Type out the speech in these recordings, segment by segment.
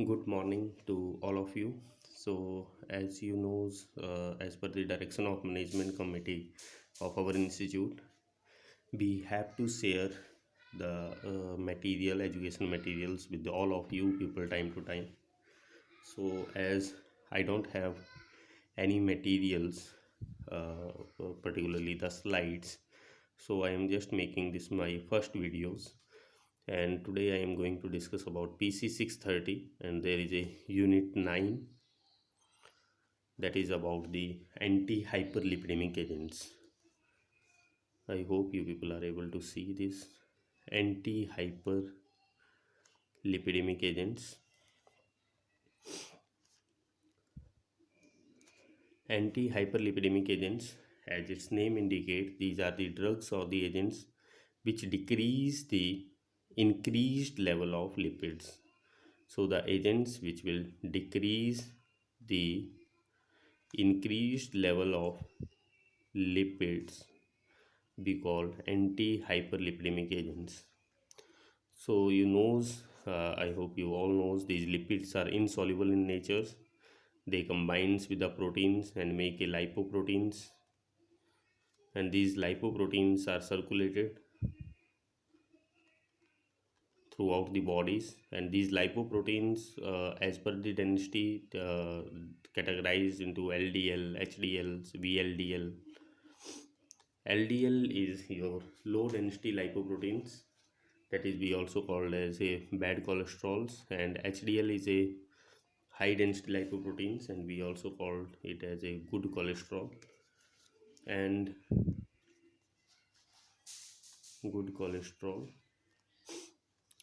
Good morning to all of you. So, as you know, as per the direction of management committee of our institute, we have to share the education materials with all of you people time to time. So, as I don't have any materials, particularly the slides, so I am just making this my first videos, and today I am going to discuss about PC 630, and there is a unit 9 that is about the anti-hyperlipidemic agents. I hope you people are able to see this anti-hyperlipidemic agents. Anti-hyperlipidemic agents, as its name indicates, these are the drugs or the agents which decrease the increased level of lipids. So the agents which will decrease the increased level of lipids be called anti-hyperlipidemic agents. So I hope you all knows these lipids are insoluble in nature. They combines with the proteins and make a lipoproteins, and these lipoproteins are circulated throughout the bodies, and these lipoproteins as per the density categorized into LDL, HDL, VLDL. LDL is your low density lipoproteins, that is we also called as a bad cholesterols, and HDL is a high density lipoproteins, and we also called it as a good cholesterol. And good cholesterol,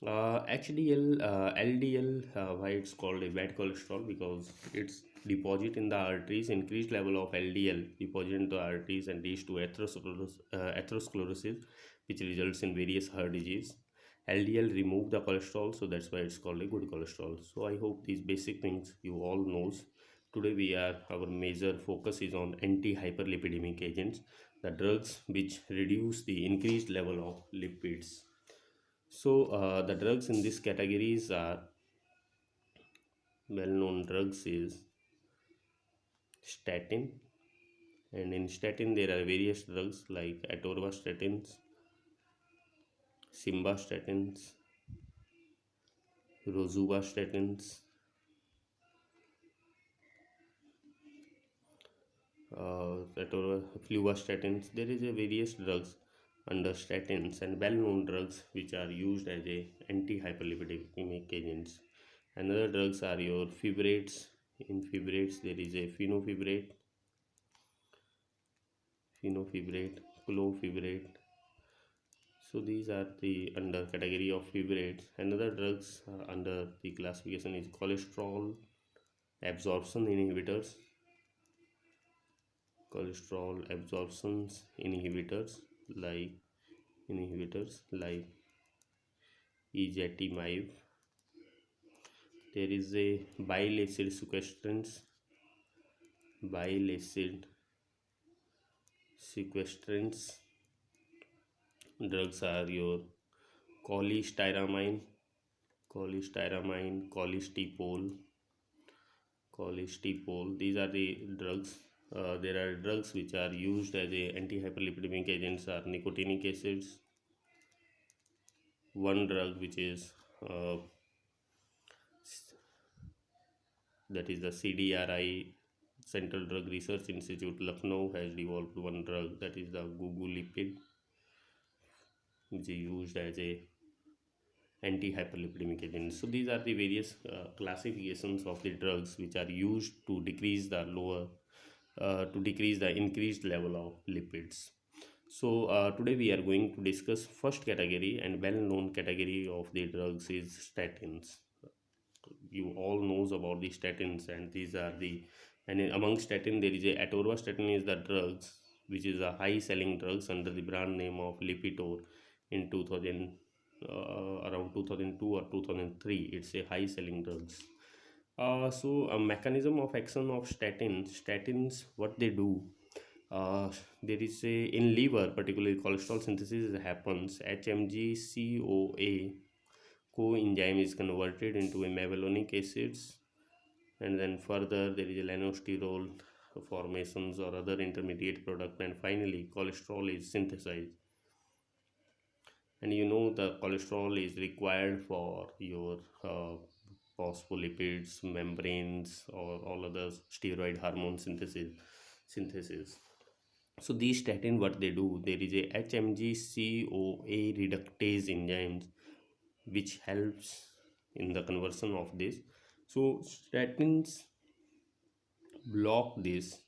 HDL, LDL, why it's called a bad cholesterol? Because it's deposit in the arteries, increased level of LDL deposit in the arteries and leads to atherosclerosis, which results in various heart disease. LDL remove the cholesterol, so that's why it's called a good cholesterol. So I hope these basic things you all knows. Today our major focus is on anti-hyperlipidemic agents, the drugs which reduce the increased level of lipids. So the drugs in this categories are well-known drugs is statin, and in statin there are various drugs like atorvastatins, simvastatins, rosuvastatins, fluvastatins. There is a various drugs under statins and well-known drugs which are used as a anti-hyperlipidemic agents. Another drugs are your fibrates. In fibrates there is a phenofibrate, clofibrate. So these are the under category of fibrates. Another drugs under the classification is cholesterol absorption inhibitors, cholesterol absorptions like like ezetimibe. There is a bile acid sequestrants. Bile acid sequestrants drugs are your cholestyramine, colestipol. These are the drugs. There are drugs which are used as a antihyperlipidemic agents are nicotinic acids. One drug which is that is the CDRI, Central Drug Research Institute, Lucknow, has developed one drug that is the gugulipid, which is used as a anti-hyperlipidemic agents. So these are the various classifications of the drugs which are used to decrease the increased level of lipids. So today we are going to discuss first category and well-known category of the drugs is statins. You all knows about the statins, and these are the, and among statin there is a atorvastatin is the drugs which is a high selling drugs under the brand name of Lipitor in 2000, around 2002 or 2003. It's a high selling drugs. So a mechanism of action of statins, what they do, there is a in liver particularly cholesterol synthesis happens, HMG CoA coenzyme is converted into a mevalonic acids, and then further there is a lanosterol formations or other intermediate product, and finally cholesterol is synthesized. And you know the cholesterol is required for your phospholipids, membranes, or all other steroid hormone synthesis. So these statin, what they do, there is a HMG-CoA reductase enzymes which helps in the conversion of this. So statins block this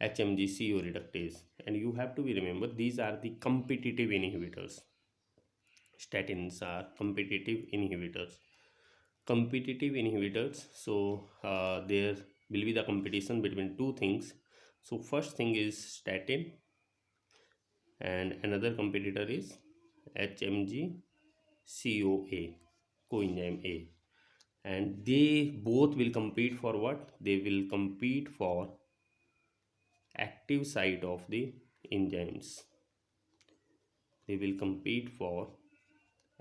HMG-CoA reductase, and you have to be remember these are the competitive inhibitors. Statins are competitive inhibitors. So there will be the competition between two things. So first thing is statin, and another competitor is HMG-CoA, coenzyme A, and they both will compete for what? They will compete for active site of the enzymes. They will compete for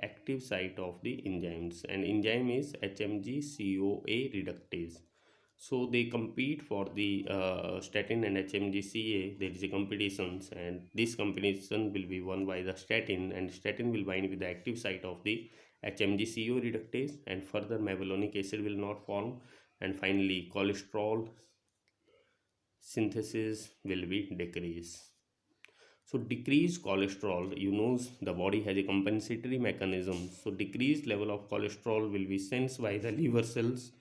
active site of the enzymes, and enzyme is HMG-CoA reductase. So they compete for the statin and HMG-CA. There is a competitions, and this competition will be won by the statin, and statin will bind with the active site of the HMG-CoA reductase, and further mevalonic acid will not form, and finally cholesterol synthesis will be decreased. So decreased cholesterol, you know, the body has a compensatory mechanism. So decreased level of cholesterol will be sensed by the liver cells,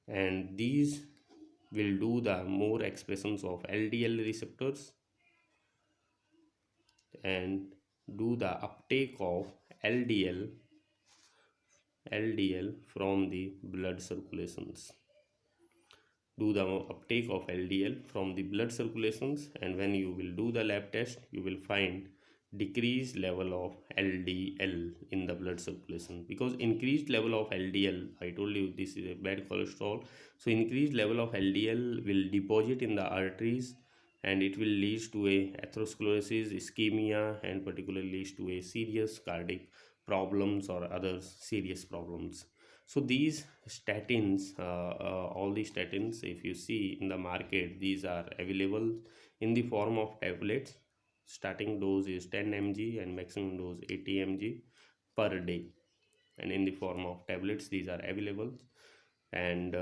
and these will do the more expressions of LDL receptors and do the uptake of LDL LDL from the blood circulations. Do the uptake of LDL from the blood circulations, and when you will do the lab test, you will find decreased level of LDL in the blood circulation, because increased level of LDL, I told you this is a bad cholesterol. So increased level of LDL will deposit in the arteries, and it will lead to a atherosclerosis, ischemia, and particularly leads to a serious cardiac problems or other serious problems. So these statins, all the statins, if you see in the market, these are available in the form of tablets. Starting dose is 10 mg and maximum dose 80 mg per day, and in the form of tablets these are available. And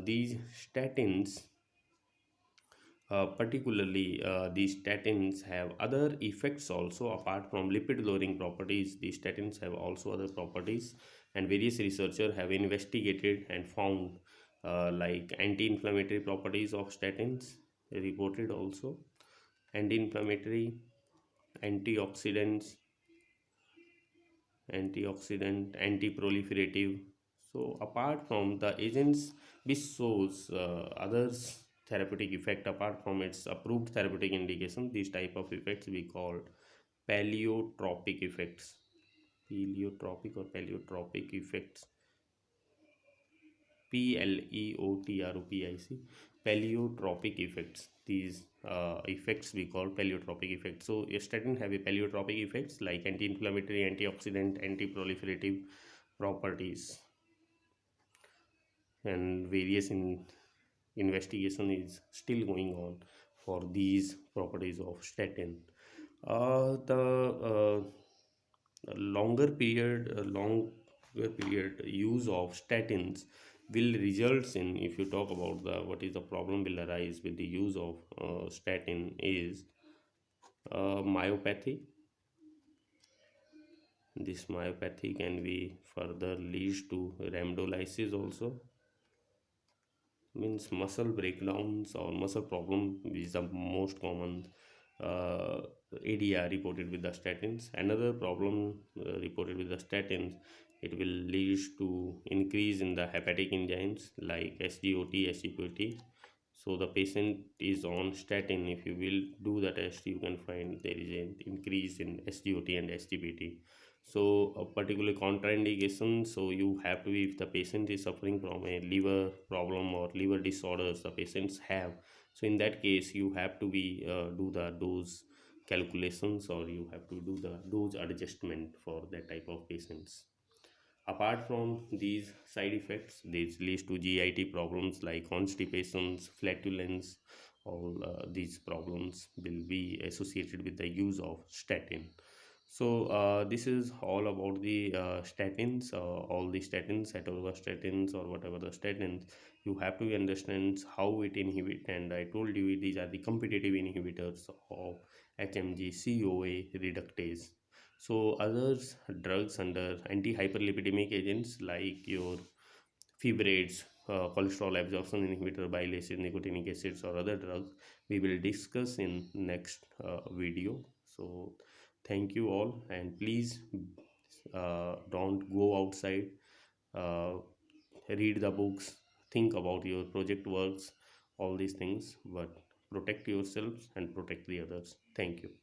these statins, particularly these statins have other effects also. Apart from lipid lowering properties, these statins have also other properties, and various researchers have investigated and found like anti-inflammatory properties of statins reported also, anti-inflammatory, antioxidants, anti-proliferative. So apart from the agents which shows others therapeutic effect, apart from its approved therapeutic indication, these type of effects we call paleotropic effects. Paleotropic effects, PLEOTROPIC, paleotropic effects. These effects we call paleotropic effects. So a statin have a paleotropic effects like anti-inflammatory, antioxidant, anti-proliferative properties, and various investigation is still going on for these properties of statin. The longer period use of statins will results in, if you talk about the what is the problem will arise with the use of statin is myopathy. This myopathy can be further leads to rhabdolysis also, means muscle breakdowns or muscle problem is the most common uh, ADR reported with the statins. Another problem reported with the statins, it will lead to increase in the hepatic enzymes like SGOT, SGPT. So the patient is on statin, if you will do the test you can find there is an increase in SGOT and SGPT. So a particular contraindication, so you have to be, if the patient is suffering from a liver problem or liver disorders the patients have, so in that case you have to be do the dose calculations, or you have to do the dose adjustment for that type of patients. Apart from these side effects, this leads to GIT problems like constipations, flatulence. All these problems will be associated with the use of statin. So this is all about the statins. All the statins, atorvastatins or whatever the statins, you have to understand how it inhibit. And I told you these are the competitive inhibitors of HMG CoA reductase. So others drugs under antihyperlipidemic agents like your fibrates, cholesterol absorption inhibitor, bile acid, nicotinic acids, or other drugs we will discuss in next video. So thank you all, and please don't go outside. Uh, Read the books, think about your project works, all these things, but protect yourselves and protect the others. Thank you.